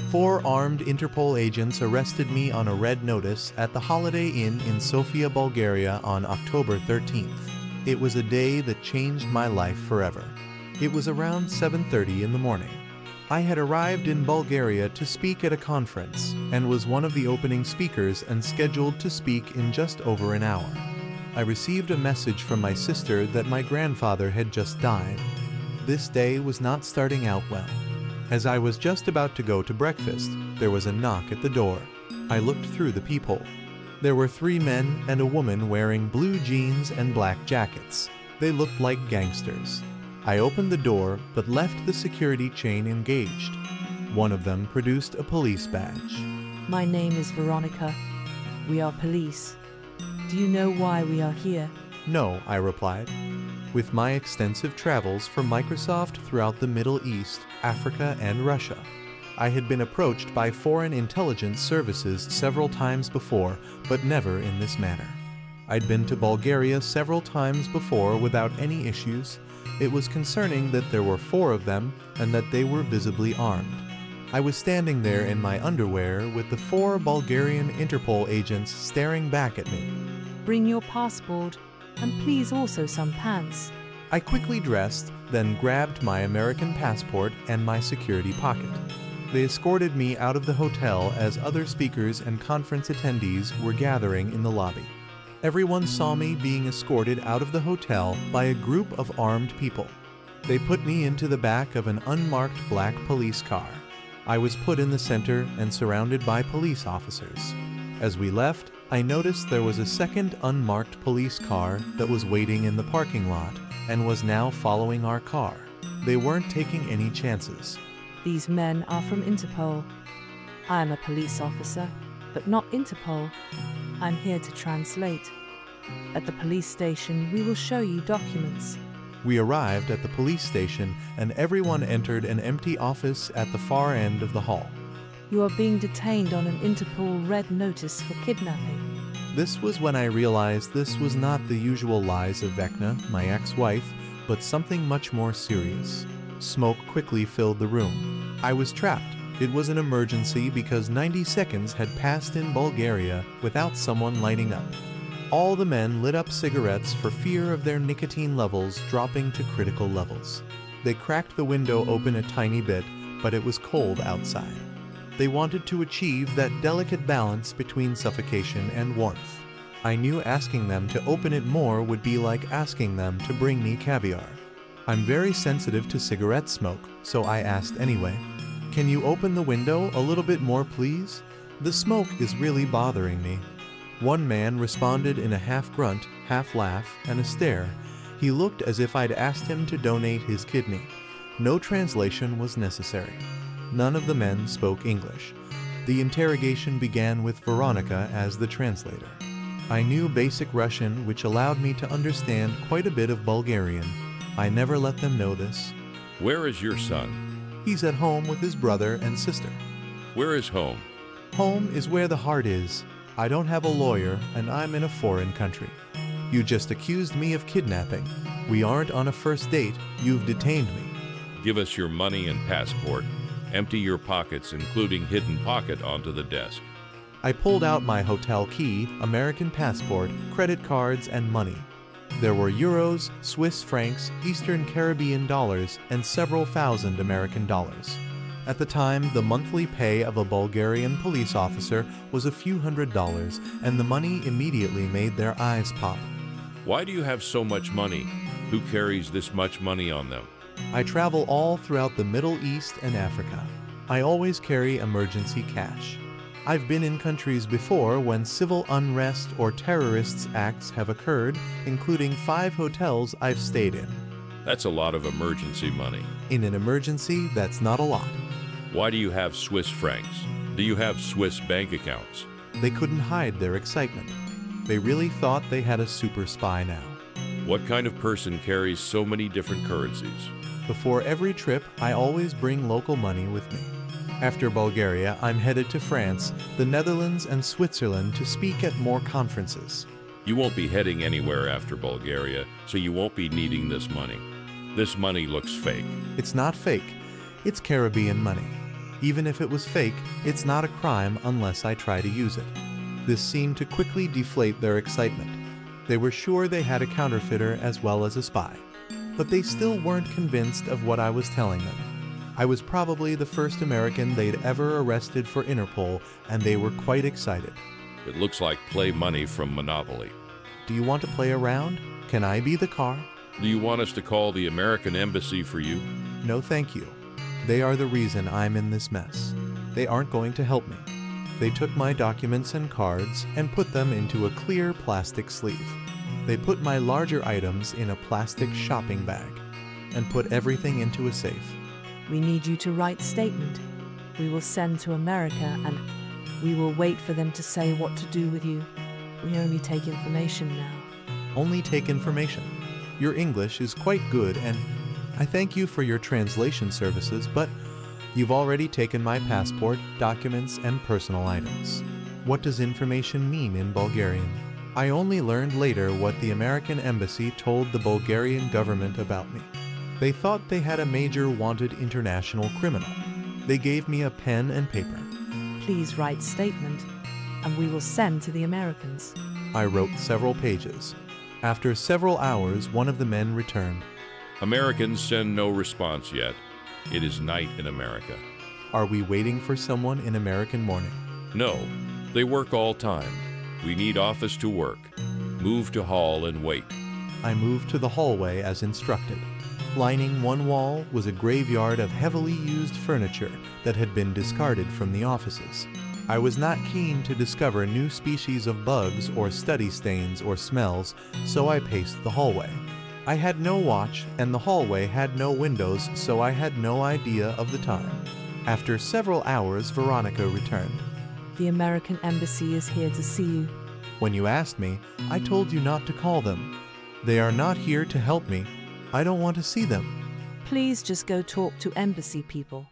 4 armed Interpol agents arrested me on a red notice at the Holiday Inn in Sofia, Bulgaria on October 13th. It was a day that changed my life forever. It was around 7:30 in the morning. I had arrived in Bulgaria to speak at a conference and was one of the opening speakers and scheduled to speak in just over an hour. I received a message from my sister that my grandfather had just died. This day was not starting out well. As I was just about to go to breakfast, there was a knock at the door. I looked through the peephole. There were 3 men and a woman wearing blue jeans and black jackets. They looked like gangsters. I opened the door but left the security chain engaged. One of them produced a police badge. My name is Veronica. We are police. Do you know why we are here? No, I replied. With my extensive travels for Microsoft throughout the Middle East, Africa, and Russia, I had been approached by foreign intelligence services several times before, but never in this manner. I'd been to Bulgaria several times before without any issues. It was concerning that there were 4 of them and that they were visibly armed. I was standing there in my underwear with the 4 Bulgarian Interpol agents staring back at me. Bring your passport, and please also some pants. I quickly dressed, then grabbed my American passport and my security pocket. They escorted me out of the hotel as other speakers and conference attendees were gathering in the lobby. Everyone saw me being escorted out of the hotel by a group of armed people. They put me into the back of an unmarked black police car. I was put in the center and surrounded by police officers. As we left, I noticed there was a second unmarked police car that was waiting in the parking lot and was now following our car. They weren't taking any chances. These men are from Interpol. I am a police officer, but not Interpol. I'm here to translate. At the police station, we will show you documents. We arrived at the police station and everyone entered an empty office at the far end of the hall. You are being detained on an Interpol red notice for kidnapping. This was when I realized this was not the usual lies of Vecna, my ex-wife, but something much more serious. Smoke quickly filled the room. I was trapped. It was an emergency because 90 seconds had passed in Bulgaria without someone lighting up. All the men lit up cigarettes for fear of their nicotine levels dropping to critical levels. They cracked the window open a tiny bit, but it was cold outside. They wanted to achieve that delicate balance between suffocation and warmth. I knew asking them to open it more would be like asking them to bring me caviar. I'm very sensitive to cigarette smoke, so I asked anyway. Can you open the window a little bit more, please? The smoke is really bothering me. One man responded in a half-grunt, half-laugh, and a stare. He looked as if I'd asked him to donate his kidney. No translation was necessary. None of the men spoke English. The interrogation began with Veronica as the translator. I knew basic Russian, which allowed me to understand quite a bit of Bulgarian. I never let them know this. Where is your son? He's at home with his brother and sister. Where is home? Home is where the heart is. I don't have a lawyer, and I'm in a foreign country. You just accused me of kidnapping. We aren't on a first date. You've detained me. Give us your money and passport. Empty your pockets, including hidden pocket, onto the desk. I pulled out my hotel key, American passport, credit cards, and money. There were euros, Swiss francs, Eastern Caribbean dollars, and several thousand American dollars. At the time, the monthly pay of a Bulgarian police officer was a few $100s, and the money immediately made their eyes pop. Why do you have so much money? Who carries this much money on them? I travel all throughout the Middle East and Africa. I always carry emergency cash. I've been in countries before when civil unrest or terrorist acts have occurred, including 5 hotels I've stayed in. That's a lot of emergency money. In an emergency, that's not a lot. Why do you have Swiss francs? Do you have Swiss bank accounts? They couldn't hide their excitement. They really thought they had a super spy now. What kind of person carries so many different currencies? Before every trip, I always bring local money with me. After Bulgaria, I'm headed to France, the Netherlands, and Switzerland to speak at more conferences. You won't be heading anywhere after Bulgaria, so you won't be needing this money. This money looks fake. It's not fake. It's Caribbean money. Even if it was fake, it's not a crime unless I try to use it. This seemed to quickly deflate their excitement. They were sure they had a counterfeiter as well as a spy, but they still weren't convinced of what I was telling them. I was probably the first American they'd ever arrested for Interpol, and they were quite excited. It looks like play money from Monopoly. Do you want to play around? Can I be the car? Do you want us to call the American Embassy for you? No, thank you. They are the reason I'm in this mess. They aren't going to help me. They took my documents and cards and put them into a clear plastic sleeve. They put my larger items in a plastic shopping bag and put everything into a safe. We need you to write statement. We will send to America and we will wait for them to say what to do with you. We only take information now. Only take information. Your English is quite good, and I thank you for your translation services, but you've already taken my passport, documents, and personal items. What does information mean in Bulgarian? I only learned later what the American embassy told the Bulgarian government about me. They thought they had a major wanted international criminal. They gave me a pen and paper. Please write statement, and we will send to the Americans. I wrote several pages. After several hours, one of the men returned. Americans send no response yet. It is night in America. Are we waiting for someone in American morning? No, they work all time. We need office to work. Move to hall and wait. I moved to the hallway as instructed. Lining one wall was a graveyard of heavily used furniture that had been discarded from the offices. I was not keen to discover new species of bugs or study stains or smells, so I paced the hallway. I had no watch, and the hallway had no windows, so I had no idea of the time. After several hours, Veronica returned. The American embassy is here to see you. When you asked me, I told you not to call them. They are not here to help me. I don't want to see them. Please just go talk to embassy people.